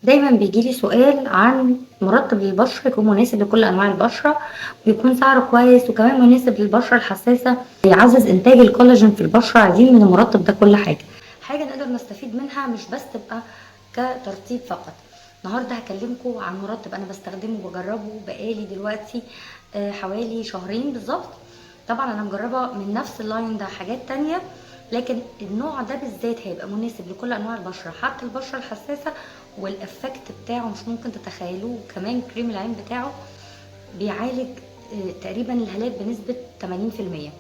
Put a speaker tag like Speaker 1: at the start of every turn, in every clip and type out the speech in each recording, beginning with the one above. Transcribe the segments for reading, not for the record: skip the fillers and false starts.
Speaker 1: دايما بيجيلي سؤال عن مرطب للبشرة يكون مناسب لكل أنواع البشرة، ويكون سعره كويس وكمان مناسب للبشرة الحساسة، يعزز إنتاج الكولاجين في البشرة. عايزين من المرطب ده كل حاجة نقدر نستفيد منها، مش بس تبقى كترطيب فقط. النهارده هكلمكم عن مرطب أنا بستخدمه وبجربه بقالي دلوقتي حوالي شهرين بالظبط. طبعا أنا مجربة من نفس اللاين ده حاجات تانية، لكن النوع ده بالذات هيبقى مناسب لكل انواع البشره، حتى البشره الحساسه. والافكت بتاعه مش ممكن تتخيلوه. كمان كريم العين بتاعه بيعالج تقريبا الهالات بنسبه 80%.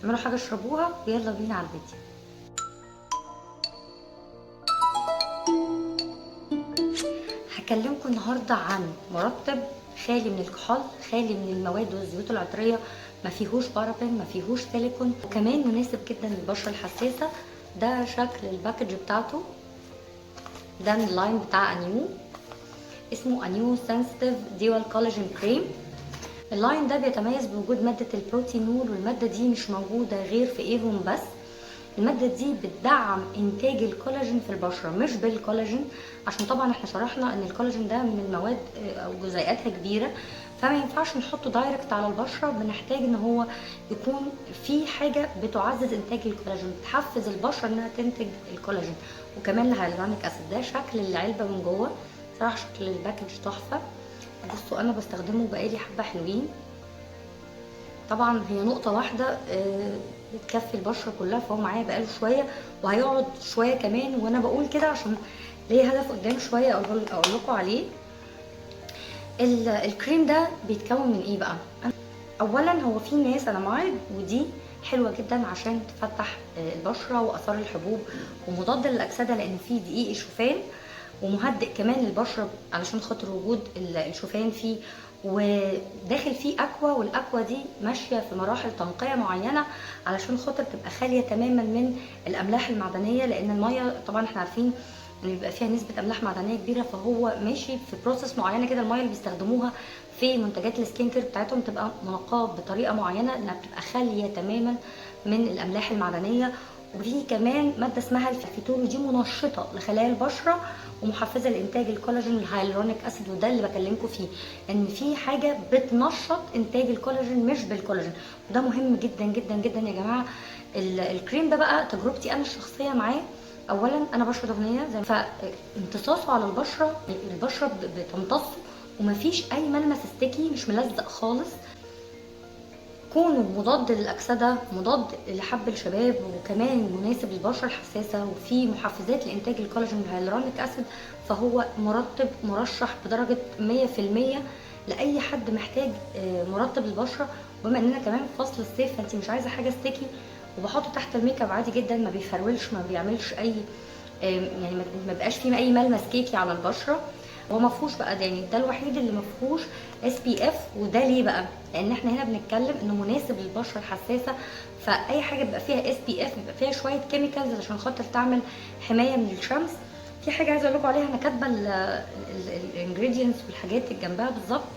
Speaker 1: اعملوا حاجه اشربوها ويلا بينا على الفيديو. هكلمكم النهارده عن مرطب خالي من الكحول، خالي من المواد والزيوت العطريه، ما فيهوش بارابين، ما فيهوش سيليكون، وكمان مناسب جدا للبشره الحساسه. ده شكل الباكج بتاعته. ده من اللاين بتاع انيو، اسمه انيو سنسيتيف ديوال كولاجين كريم. اللاين ده بيتميز بوجود مادة البروتينول، والمادة دي مش موجودة غير في ايفون بس. المادة دي بتدعم انتاج الكولاجين في البشرة، مش بالكولاجين، عشان طبعا احنا شرحنا ان الكولاجين ده من المواد او جزيئاتها كبيرة، فما ينفعش نحطه دايركت على البشرة. بنحتاج ان هو يكون في حاجة بتعزز انتاج الكولاجين، بتحفز البشرة انها تنتج الكولاجين. وكمان الهيالورونيك اسيد. ده شكل العلبة من جوه، صراحة شكل الباكج تحفة. بصوا انا بستخدمه بقالي حبة حلوين. طبعا هي نقطة واحدة بتكفي البشرة كلها، فهو معايا بقاله شوية وهيقعد شوية كمان. وانا بقول كده عشان ليا هدف قدام شوية اقول لكم عليه. الكريم ده بيتكون من ايه بقى؟ اولا هو فيه نياسيناميد، ودي حلوة جدا عشان تفتح البشرة واثار الحبوب، ومضاد للاكسدة لان فيه دقيق الشوفان، ومهدئ كمان للبشرة علشان خاطر وجود الشوفان فيه. وداخل فيه اكوا، والاكوا دي ماشيه في مراحل تنقيه معينه علشان خاطر تبقى خاليه تماما من الاملاح المعدنيه، لان الميه طبعا احنا عارفين ان بيبقى فيها نسبه املاح معدنيه كبيره، فهو ماشي في بروسيس معينه كده. الميه اللي بيستخدموها في منتجات السكين كير بتاعتهم تبقى منقاه بطريقه معينه انها بتبقى خاليه تماما من الاملاح المعدنيه. وفي كمان ماده اسمها الفيتول، ودي منشطه لخلايا البشره ومحفزه لانتاج الكولاجين والهيالورونيك اسيد. وده اللي بكلمكم فيه، ان في حاجه بتنشط انتاج الكولاجين مش بالكولاجين، وده مهم جدا جدا جدا يا جماعه. الكريم ده بقى تجربتي انا الشخصيه معاه. اولا انا بشره دهنيه زي فامتصاصه على البشره، البشره بتمتصه ومفيش اي ملمس استيكي، مش ملزق خالص. كونه مضاد للأكسدة، مضاد لحب الشباب، وكمان مناسب للبشرة الحساسة، وفيه محفزات لإنتاج الكولاجين والهيالورونيك أسيد، فهو مرطب مرشح بدرجة 100% لأي حد محتاج مرطب للبشرة. بما إننا كمان في فصل الصيف، فأنت مش عايزة حاجة ستيكي، وبحطه تحت الميك اب عادي جدا، ما بيفرولش، ما بيعملش أي يعني ما بقاش فيه اي ملمس كيكي على البشره. هو ما فيهوش بقى ده، يعني ده الوحيد اللي ما فيهوش اس بي اف. وده ليه بقى؟ لان احنا هنا بنتكلم انه مناسب للبشره الحساسه، فاي حاجه بيبقى فيها اس بي اف بيبقى فيها شويه كيميكالز عشان خاطر تعمل حمايه من الشمس. في حاجه عايزه اقول لكم عليها، انا كاتبه الانجريدينتس والحاجات اللي جنبها بالظبط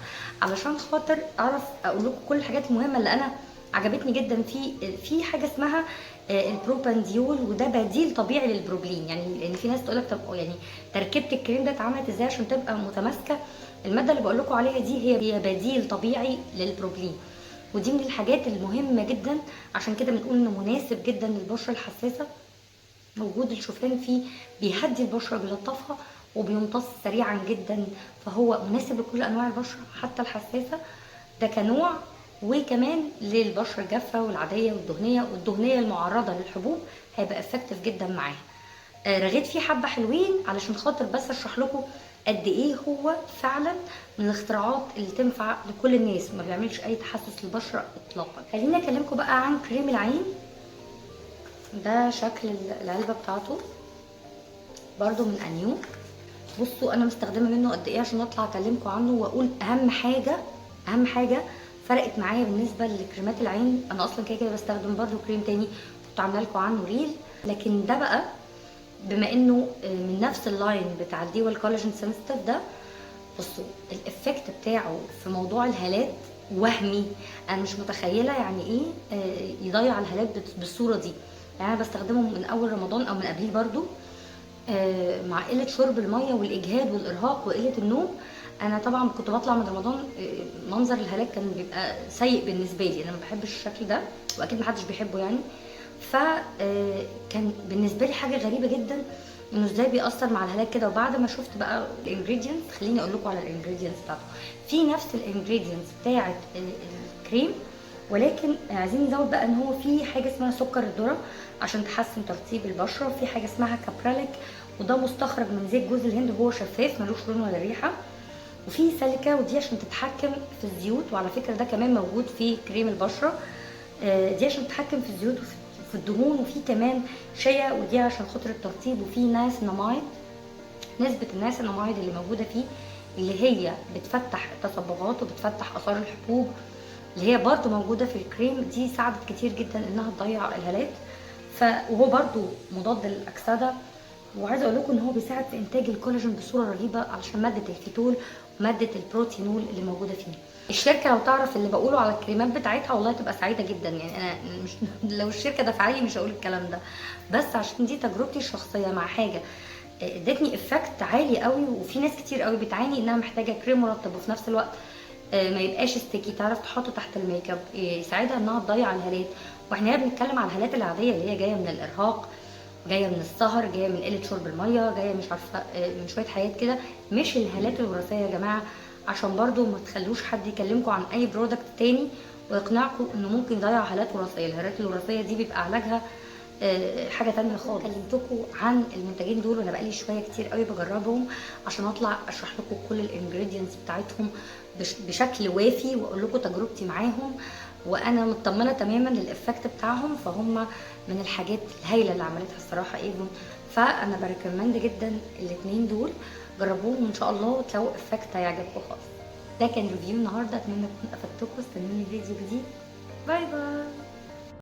Speaker 1: علشان خاطر اعرف اقول لكم كل الحاجات المهمه اللي انا عجبتني جدا. في حاجه اسمها البروبانديول، وده بديل طبيعي للبروبلين. يعني لان في ناس تقول لك طب يعني تركيبه الكريم ده اتعملت ازاي عشان تبقى متماسكه؟ الماده اللي بقول لكم عليها دي هي بديل طبيعي للبروبلين، ودي من الحاجات المهمه جدا. عشان كده بنقول انه مناسب جدا للبشره الحساسه. وجود الشوفان فيه بيهدي البشره، بيلطفها، وبيمتص سريعا جدا، فهو مناسب لكل انواع البشره حتى الحساسه. ده كنوع. وكمان للبشره الجافه والعاديه والدهنيه المعرضه للحبوب هيبقى افكتيف جدا معاها. رغيت فيه حبه حلوين علشان خاطر بس اشرح لكم قد ايه هو فعلا من الاختراعات اللي تنفع لكل الناس، ما بيعملش اي تحسس للبشره اطلاقا. خليني اكلمكم بقى عن كريم العين. ده شكل العلبه بتاعته برضو من انيو. بصوا انا مستخدمه منه قد ايه عشان اطلع اكلمكم عنه واقول اهم حاجه فرقت معايا بالنسبه لكريمات العين. انا اصلا كده كده بستخدم برضو كريم تاني كنت عامله لكم عنه ريل، لكن ده بقى بما انه من نفس اللاين بتاع الديوال كولاجين سنسيتيف ده. بصوا الافكت بتاعه في موضوع الهالات وهمي. انا مش متخيله يعني ايه يضيع الهالات بالصوره دي. يعني انا بستخدمه من اول رمضان او من قبليه برضو. مع قله شرب الميه والاجهاد والارهاق وقله النوم، انا طبعا كنت بطلع من رمضان منظر الهالات كان بيبقى سيء بالنسبه لي، انا ما بحبش الشكل ده واكيد محدش بيحبه يعني. فكان بالنسبه لي حاجه غريبه جدا انه ازاي بيأثر مع الهالات كده. وبعد ما شفت بقى الانجريدينتس، خليني اقول لكم على الانجريدينتس بتاعته. في نفس الانجريدينتس بتاعه الكريم، ولكن عايزين نزود بقى ان هو في حاجه اسمها سكر الذره عشان تحسن ترطيب البشره، وفي حاجه اسمها كابراليك وده مستخرج من زيت جوز الهند وهو شفاف ملوش لون ولا ريحه، وفي سالكه ودي عشان تتحكم في الزيوت، وعلى فكره ده كمان موجود في كريم البشره. دي عشان تتحكم في الزيوت وفي الدهون، وفي كمان شيا ودي عشان خاطر الترطيب، وفي نايسيناميد. نسبه النايسيناميد اللي موجوده فيه اللي هي بتفتح التصبغات وبتفتح اثار الحبوب اللي هي برضو موجوده في الكريم، دي ساعدت كتير جدا انها تضيع الهالات. وهو برضو مضاد للاكسده، وعايزه اقول لكم ان هو بيساعد في انتاج الكولاجين بصوره رهيبه علشان ماده الفيتول وماده البروتينول اللي موجوده فيه. الشركه لو تعرف اللي بقوله على الكريمات بتاعتها والله تبقى سعيده جدا يعني. انا مش لو الشركه دفعالي مش هقول الكلام ده، بس عشان دي تجربتي الشخصيه مع حاجه ادتني افكت عالي قوي. وفي ناس كتير قوي بتعاني انها محتاجه كريم مرطب وفي نفس الوقت ما يبقاش ستيكي، تعرف تحطه تحت الميك اب يساعدها انها تضيع الهالات. واحنا هنا بنتكلم على الهالات العاديه اللي هي جايه من الارهاق، جايه من السهر، جايه من قله شرب الميه، جايه مش عارفه من شويه حاجات كده، مش الهالات الوراثيه يا جماعه. عشان برضو ما تخلوش حد يكلمكم عن اي برودكت تاني ويقنعكم انه ممكن يضيع هالات وراثيه. الهالات الوراثيه دي بيبقى علاجها حاجه تانية خالص. كلمتكم عن المنتجين دول وانا بقالي شويه كتير قوي بجربهم عشان اطلع اشرح لكم كل الانجريدينتس بتاعتهم بشكل وافي واقول لكم تجربتي معاهم، وانا مطمنه تماما للافكت بتاعهم. فهم من الحاجات الهايله اللي عملتها الصراحه ايفون، فانا بريكومند جدا الاثنين دول، جربوهم وان شاء الله وتلاقوا افكت هيعجبكم خالص. ده كان ريفيو النهارده، اتمنى اكون افدتكم. استنوني فيديو جديد، باي باي.